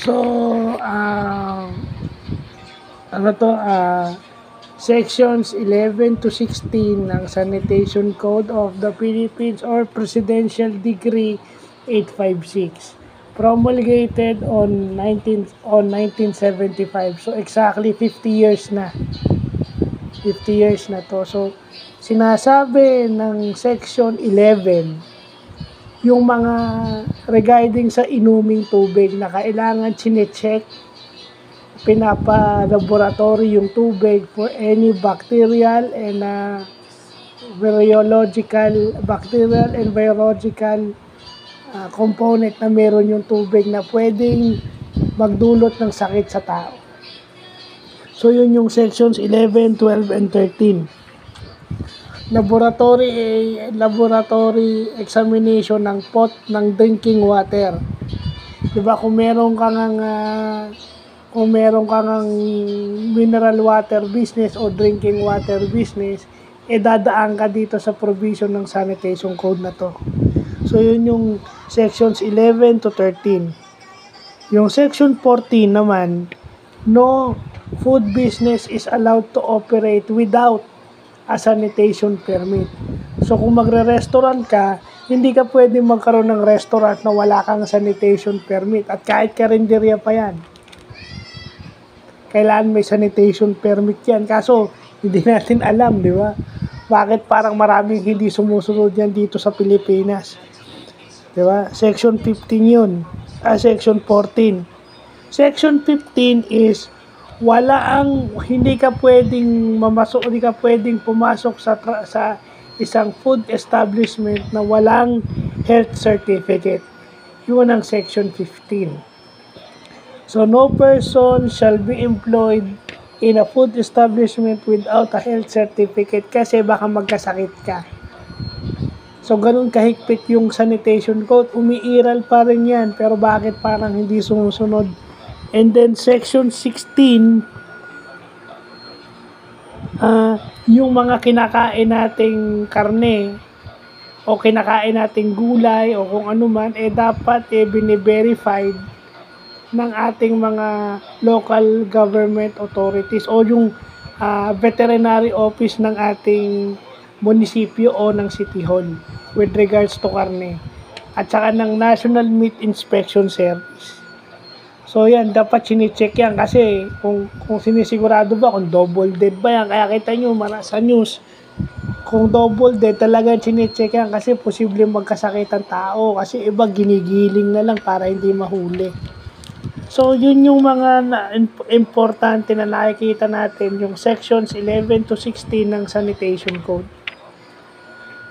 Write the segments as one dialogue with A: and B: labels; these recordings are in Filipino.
A: So, ano to, Sections 11 to 16 ng Sanitation Code of the Philippines or Presidential Decree 856 promulgated on 1975. So exactly 50 years na. 50 years na to. So sinasabi ng Section 11 yung mga regarding sa inuming tubig na kailangan chinecheck, pinapa-laboratory yung tubig for any bacterial and virological component na meron yung tubig na pwedeng magdulot ng sakit sa tao. So yun yung sections 11, 12, and 13. Laboratory examination ng pot ng drinking water. Diba kung meron kang mineral water business o drinking water business, dadaan ka dito sa provision ng sanitation code na to. So yun yung sections 11 to 13. Yung section 14 naman, no food business is allowed to operate without a sanitation permit. So kung magre-restaurant ka, hindi ka pwedeng magkaroon ng restaurant na wala kang sanitation permit. At kahit karinderya pa yan, kailangan may sanitation permit yan. Kaso, hindi natin alam, di ba? Bakit parang maraming hindi sumusunod yan dito sa Pilipinas? Di ba? Section 15 yun. Section 14. Section 15 is hindi ka pwedeng pumasok sa isang food establishment na walang health certificate. Yun ang section 15. So, no person shall be employed in a food establishment without a health certificate kasi baka magkasakit ka. So, ganun kahigpit yung sanitation code. Umiiral pa rin yan. Pero bakit parang hindi sumusunod? And then, section 16, yung mga kinakain nating karne o kinakain nating gulay o kung ano man, dapat bine-verified ng ating mga local government authorities o yung veterinary office ng ating munisipyo o ng city hall with regards to karne at saka ng National Meat Inspection Service. So yan, dapat sinicheck yan kasi kung sinisigurado ba kung double dead ba yan, kaya kita nyo sa news kung double dead talagang sinicheck yan kasi posible magkasakit ang tao kasi iba ginigiling na lang para hindi mahuli. So, yun yung mga importante na nakikita natin, yung sections 11 to 16 ng Sanitation Code.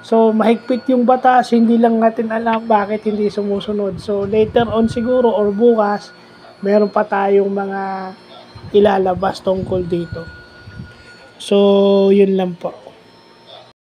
A: So, mahigpit yung batas, hindi lang natin alam bakit hindi sumusunod. So, later on siguro or bukas, meron pa tayong mga ilalabas tungkol dito. So, yun lang po.